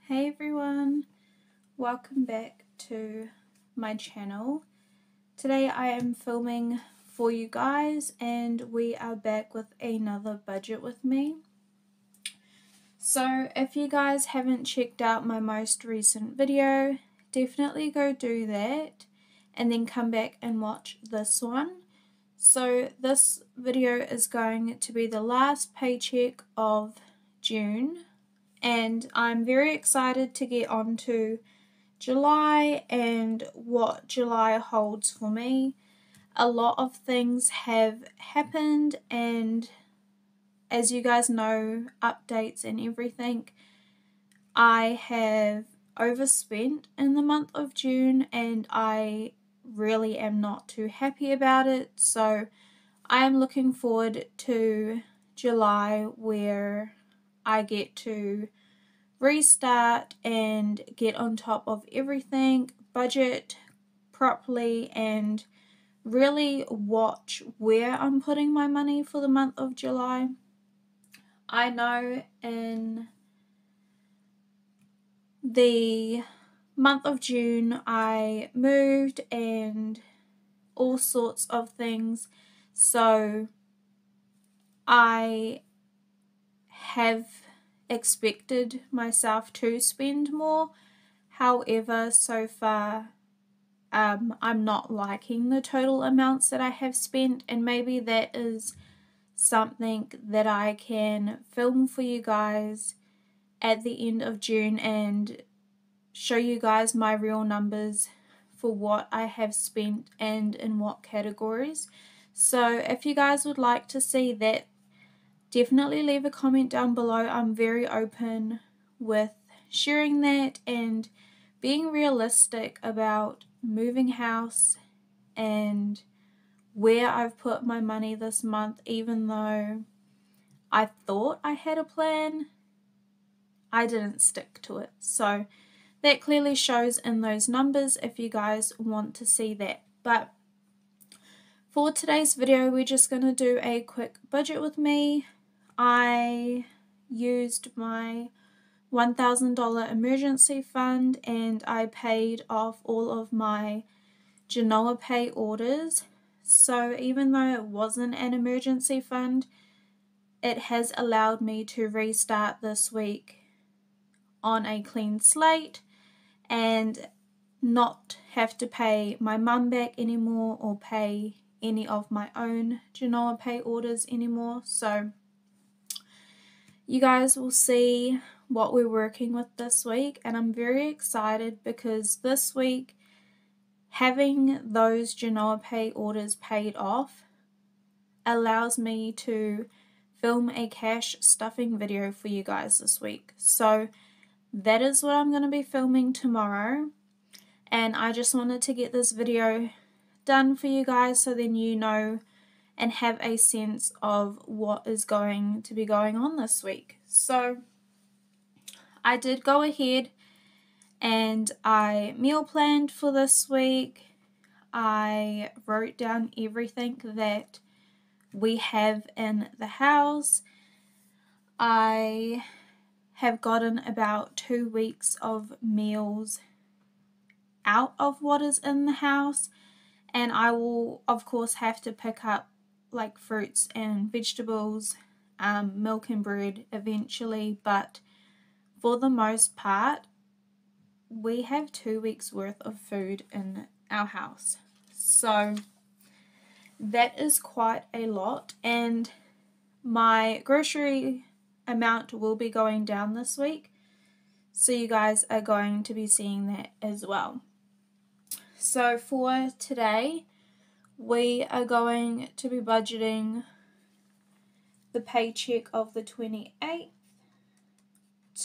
Hey everyone, welcome back to my channel. Today I am filming for you guys and we are back with another budget with me. So if you guys haven't checked out my most recent video, definitely go do that and then come back and watch this one. So this video is going to be the last paycheck of June. And I'm very excited to get on to July and what July holds for me. A lot of things have happened, and as you guys know, updates and everything, I have overspent in the month of June and I really am not too happy about it. So I am looking forward to July where I get to restart and get on top of everything, budget properly, and really watch where I'm putting my money for the month of July. I know in the month of June I moved and all sorts of things, so I have expected myself to spend more. However, so far I'm not liking the total amounts that I have spent, and maybe that is something that I can film for you guys at the end of June and show you guys my real numbers for what I have spent and in what categories. So if you guys would like to see that, definitely leave a comment down below. I'm very open with sharing that and being realistic about moving house and where I've put my money this month. Even though I thought I had a plan, I didn't stick to it. So that clearly shows in those numbers if you guys want to see that. But for today's video, we're just going to do a quick budget with me. I used my $1,000 emergency fund and I paid off all of my Genoa Pay orders. So even though it wasn't an emergency fund, it has allowed me to restart this week on a clean slate and not have to pay my mum back anymore or pay any of my own Genoa Pay orders anymore. So you guys will see what we're working with this week, and I'm very excited because this week having those Genoa Pay orders paid off allows me to film a cash stuffing video for you guys this week. So that is what I'm going to be filming tomorrow, and I just wanted to get this video done for you guys so then you know and have a sense of what is going to be going on this week. So I did go ahead and I meal planned for this week. I wrote down everything that we have in the house. I have gotten about 2 weeks of meals out of what is in the house, and I will of course have to pick up like fruits and vegetables, milk and bread eventually, but for the most part we have 2 weeks worth of food in our house. So that is quite a lot, and my grocery amount will be going down this week, so you guys are going to be seeing that as well. So for today we are going to be budgeting the paycheck of the 28th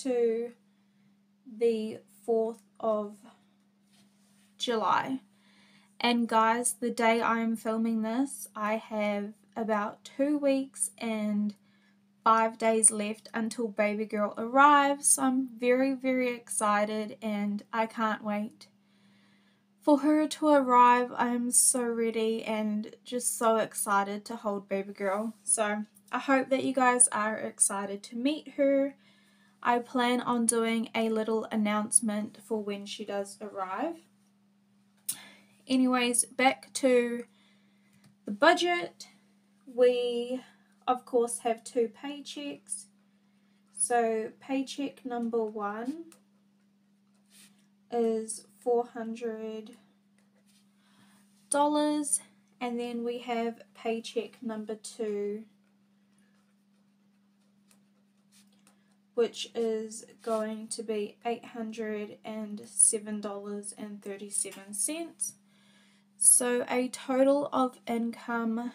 to the 4th of July. And guys, the day I'm filming this, I have about 2 weeks and 5 days left until baby girl arrives. So I'm very, very excited and I can't wait for her to arrive. I'm so ready and just so excited to hold baby girl. So I hope that you guys are excited to meet her. I plan on doing a little announcement for when she does arrive. Anyways, back to the budget. We, of course, have 2 paychecks. So paycheck number 1 is $400, and then we have paycheck number 2, which is going to be $807.37. So a total of income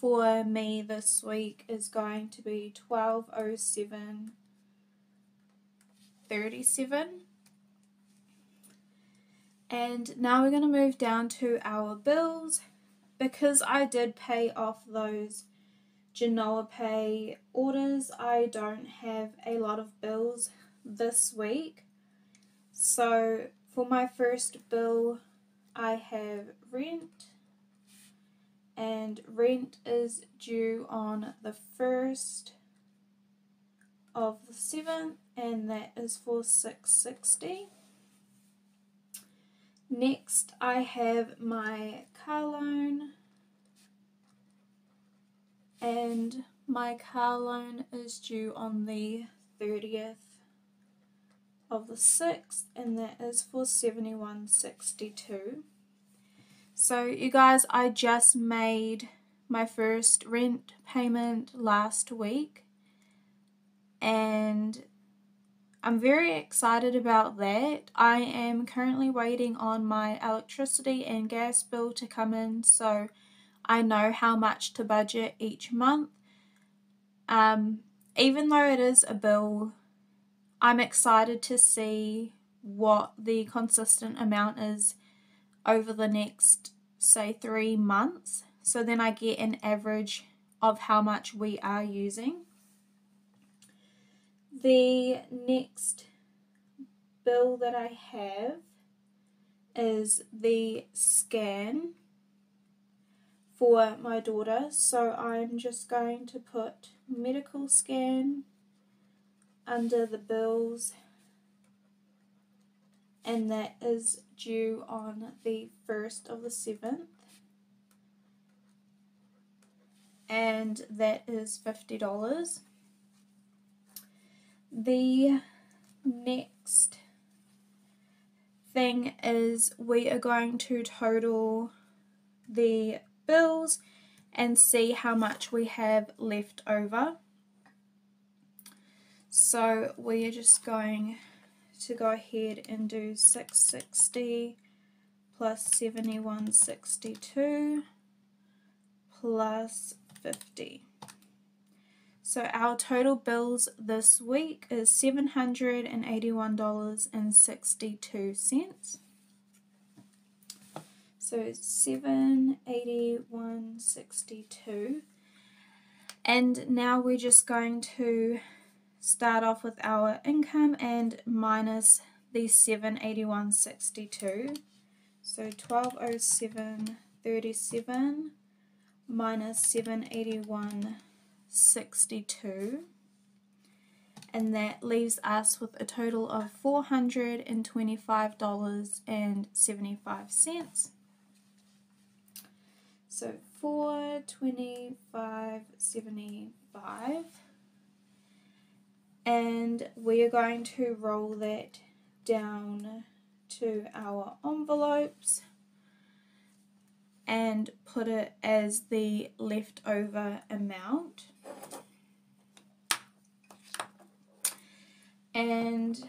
for me this week is going to be $1207.37. And now we're going to move down to our bills. Because I did pay off those Genoa Pay orders, I don't have a lot of bills this week. So for my first bill, I have rent, and rent is due on the 1st of the 7th, and that is for $660. Next, I have my car loan, and my car loan is due on the 30th of the 6th, and that is for $71.62. So you guys, I just made my first rent payment last week, and I'm very excited about that. I am currently waiting on my electricity and gas bill to come in, so I know how much to budget each month. Even though it is a bill, I'm excited to see what the consistent amount is over the next, say, 3 months, so then I get an average of how much we are using. The next bill that I have is the scan for my daughter, so I'm just going to put medical scan under the bills, and that is due on the 1st of the 7th, and that is $50. The next thing is we are going to total the bills and see how much we have left over. So we are just going to go ahead and do 660 plus 71.62 plus 50. So our total bills this week is $781.62. So $781.62. And now we're just going to start off with our income and minus the $781.62. So $1207.37 minus $781.62, and that leaves us with a total of $425.75. So $425.75, and we are going to roll that down to our envelopes and put it as the leftover amount. And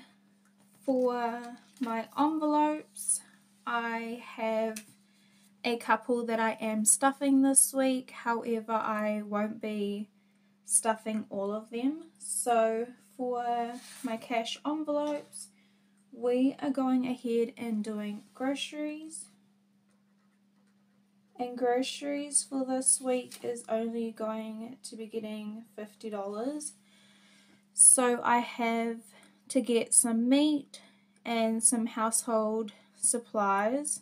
for my envelopes, I have a couple that I am stuffing this week, however I won't be stuffing all of them. So for my cash envelopes, we are going ahead and doing groceries. And groceries for this week is only going to be getting $50. So I have to get some meat and some household supplies.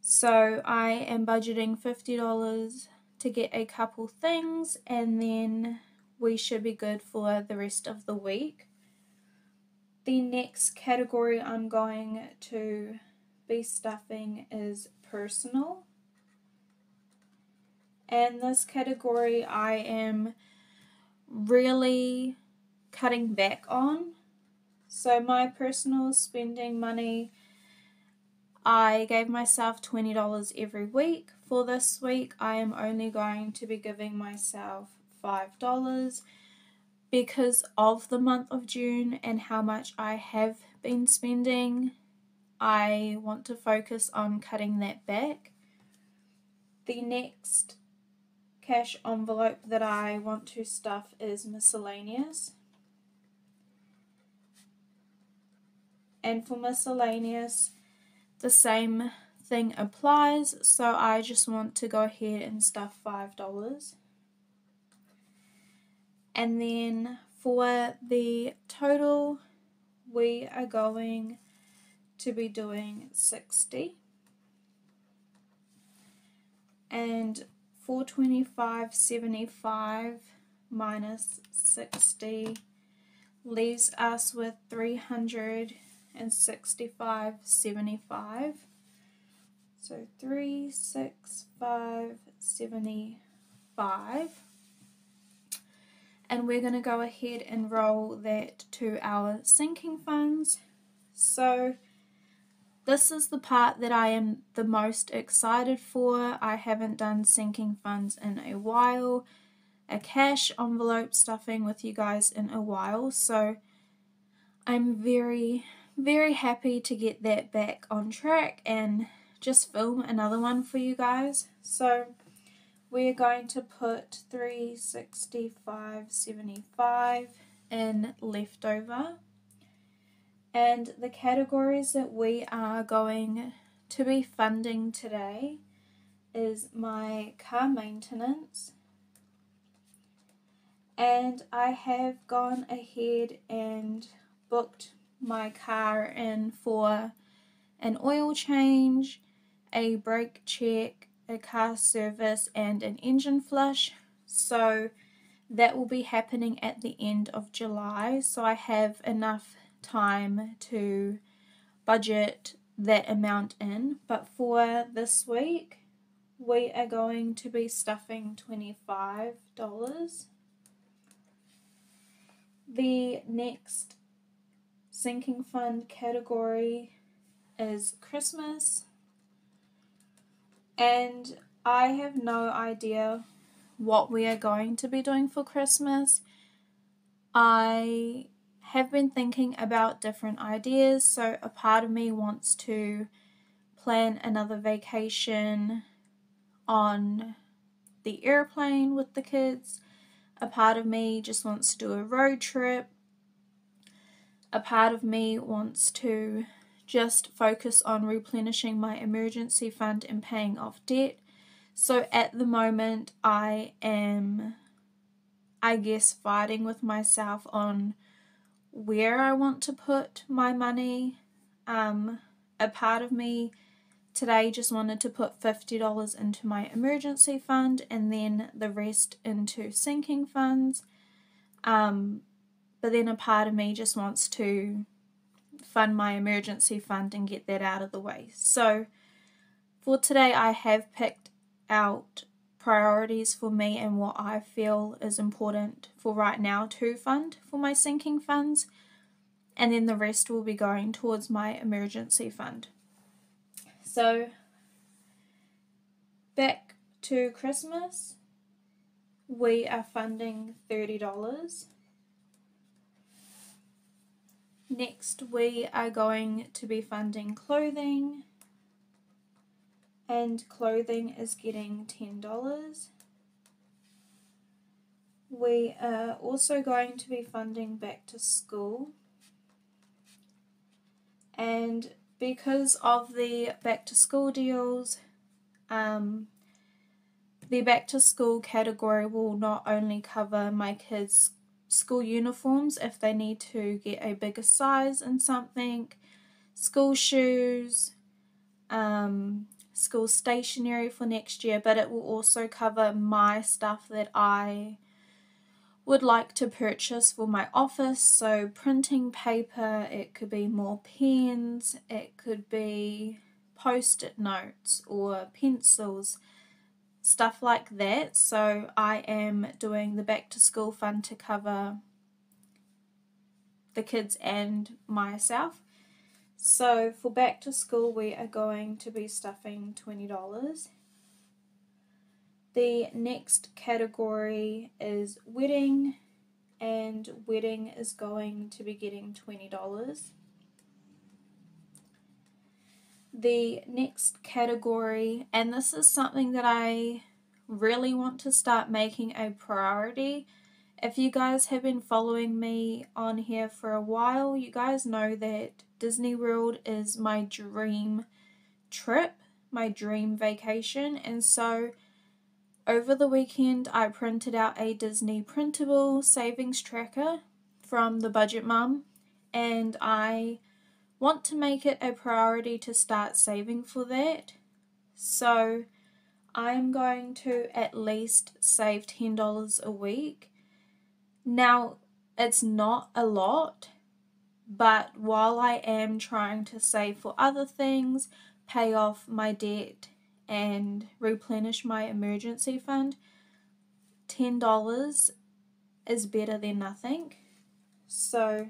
So I am budgeting $50 to get a couple things, and then we should be good for the rest of the week. The next category I'm going to be stuffing is personal. And this category I am really cutting back on. So my personal spending money, I gave myself $20 every week. For this week, I am only going to be giving myself $5 because of the month of June and how much I have been spending. I want to focus on cutting that back. The next cash envelope that I want to stuff is miscellaneous. And for miscellaneous, the same thing applies, so I just want to go ahead and stuff $5. And then for the total, we are going to be doing 60. And 425.75 minus 60 leaves us with 365.75. So 365.75. And we're going to go ahead and roll that to our sinking funds. So this is the part that I am the most excited for. I haven't done sinking funds in a while, a cash envelope stuffing with you guys in a while. So I'm very, very happy to get that back on track and just film another one for you guys. So we're going to put 365.75 in leftover. And the categories that we are going to be funding today is my car maintenance. And I have gone ahead and booked my car in for an oil change, a brake check, a car service, and an engine flush. So that will be happening at the end of July. So I have enough time to budget that amount in. But for this week, we are going to be stuffing $25. The next sinking fund category is Christmas, and I have no idea what we are going to be doing for Christmas. I have been thinking about different ideas, so a part of me wants to plan another vacation on the airplane with the kids. A part of me just wants to do a road trip. A part of me wants to just focus on replenishing my emergency fund and paying off debt. So at the moment I am, I guess, fighting with myself on where I want to put my money. A part of me today just wanted to put $50 into my emergency fund and then the rest into sinking funds. But then a part of me just wants to fund my emergency fund and get that out of the way. So for today I have picked out priorities for me and what I feel is important for right now to fund for my sinking funds, and then the rest will be going towards my emergency fund. So back to Christmas, we are funding $30. Next we are going to be funding clothing, and clothing is getting $10. We are also going to be funding back to school, and because of the back to school deals, the back to school category will not only cover my kids' school uniforms if they need to get a bigger size in something, school shoes, school stationery for next year, but it will also cover my stuff that I would like to purchase for my office. So printing paper, it could be more pens, it could be post-it notes or pencils, stuff like that. So I am doing the back to school fund to cover the kids and myself. So for back to school, we are going to be stuffing $20. The next category is wedding, and wedding is going to be getting $20. The next category, and this is something that I really want to start making a priority. If you guys have been following me on here for a while, you guys know that Disney World is my dream trip, my dream vacation, and so over the weekend I printed out a Disney printable savings tracker from the Budget Mum, and I want to make it a priority to start saving for that. So I'm going to at least save $10 a week. Now, it's not a lot, but while I am trying to save for other things, pay off my debt and replenish my emergency fund, $10 is better than nothing. So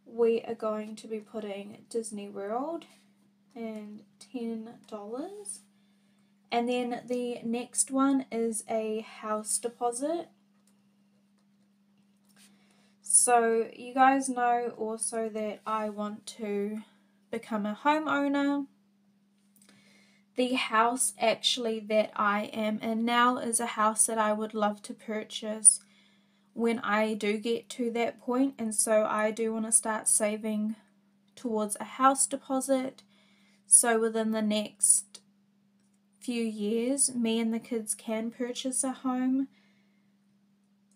we are going to be putting Disney World and $10. And then the next one is a house deposit. So you guys know also that I want to become a homeowner. The house actually that I am in now is a house that I would love to purchase when I do get to that point, and so I do want to start saving towards a house deposit. So within the next few years, me and the kids can purchase a home.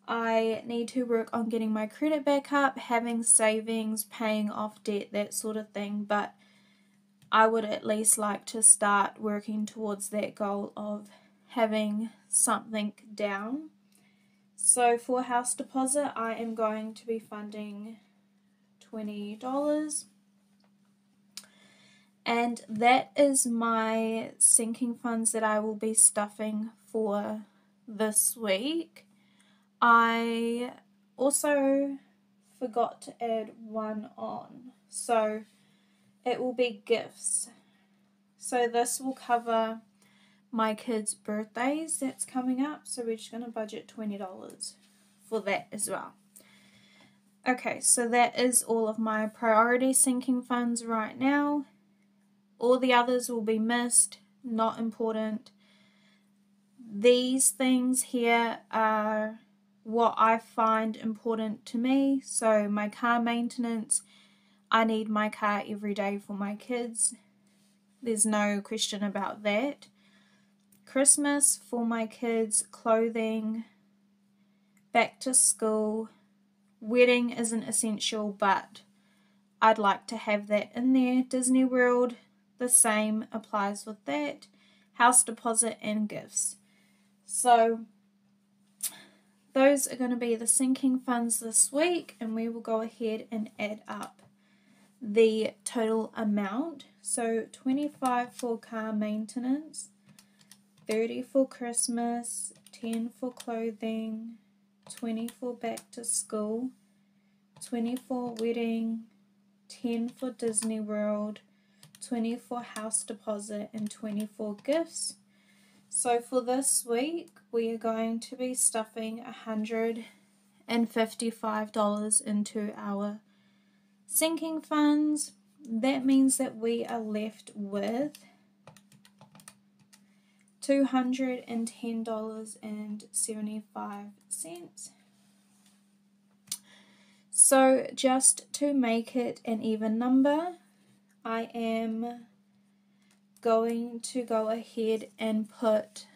I need to work on getting my credit back up, having savings, paying off debt, that sort of thing, but I would at least like to start working towards that goal of having something down. So for house deposit, I am going to be funding $20. And that is my sinking funds that I will be stuffing for this week. I also forgot to add one on, so it will be gifts. So this will cover my kids' birthdays that's coming up, so we're just going to budget $20 for that as well. Okay, so that is all of my priority sinking funds right now. All the others will be missed, not important. These things here are what I find important to me. So my car maintenance, I need my car every day for my kids. There's no question about that. Christmas for my kids, clothing, back to school. Wedding isn't essential, but I'd like to have that in there. Disney World, the same applies with that. House deposit and gifts. So those are going to be the sinking funds this week, and we will go ahead and add up the total amount. So $25 for car maintenance, $30 for Christmas, $10 for clothing, $20 for back to school, $20 for wedding, $10 for Disney World, $20 for house deposit, and $20 for gifts. So for this week, we are going to be stuffing $155 into our sinking funds. That means that we are left with $210.75. So just to make it an even number, I am going to go ahead and put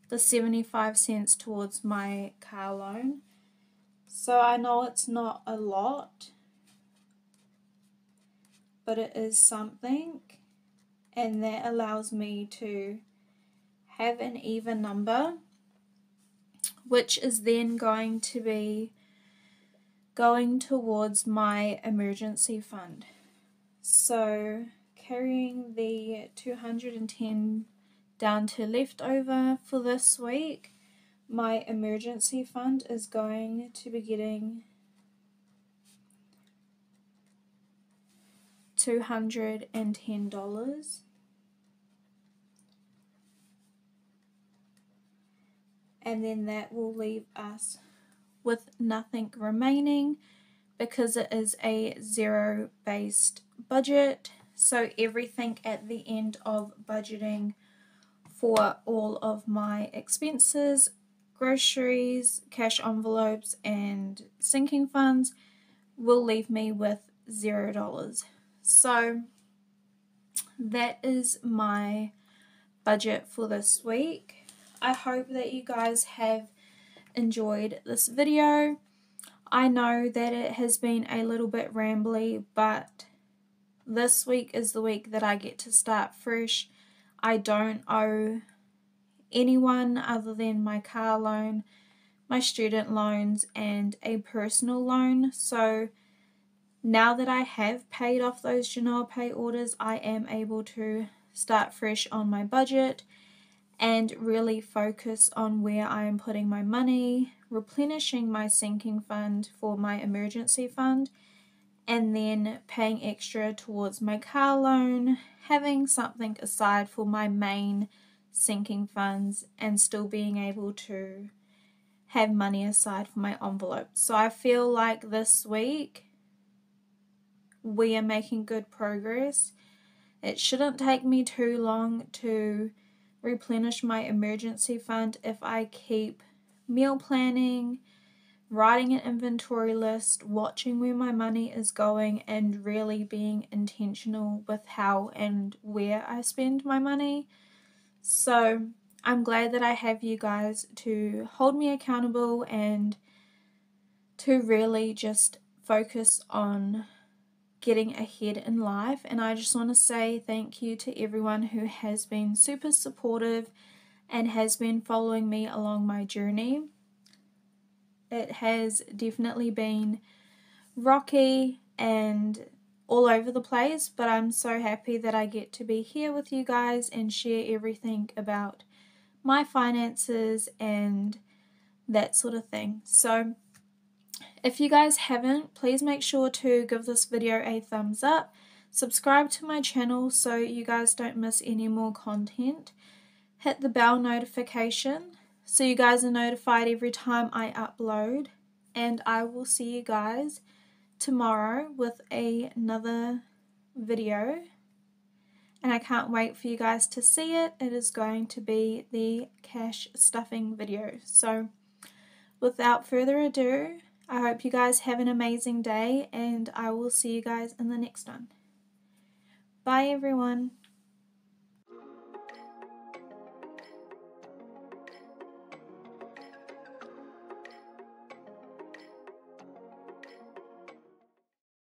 the 75 cents towards my car loan. So I know it's not a lot, but it is something, and that allows me to have an even number. which is then going to be going towards my emergency fund. So carrying the $210 down to leftover for this week, my emergency fund is going to be getting $210. And then that will leave us with nothing remaining because it is a zero-based budget. So everything at the end of budgeting for all of my expenses, groceries, cash envelopes, and sinking funds will leave me with $0. So that is my budget for this week. I hope that you guys have enjoyed this video. I know that it has been a little bit rambly, but this week is the week that I get to start fresh. I don't owe anyone other than my car loan, my student loans, and a personal loan. So now that I have paid off those Janelle Pay orders, I am able to start fresh on my budget and really focus on where I am putting my money, replenishing my sinking fund for my emergency fund, and then paying extra towards my car loan, having something aside for my main sinking funds, and still being able to have money aside for my envelopes. So I feel like this week we are making good progress. It shouldn't take me too long to replenish my emergency fund if I keep meal planning, writing an inventory list, watching where my money is going, and really being intentional with how and where I spend my money. So I'm glad that I have you guys to hold me accountable and to really just focus on getting ahead in life. And I just want to say thank you to everyone who has been super supportive and has been following me along my journey. It has definitely been rocky and all over the place, but I'm so happy that I get to be here with you guys and share everything about my finances and that sort of thing. So if you guys haven't, please make sure to give this video a thumbs up, subscribe to my channel so you guys don't miss any more content, hit the bell notification so you guys are notified every time I upload, and I will see you guys tomorrow with another video, and I can't wait for you guys to see it. It is going to be the cash stuffing video. So without further ado, I hope you guys have an amazing day, and I will see you guys in the next one. Bye everyone.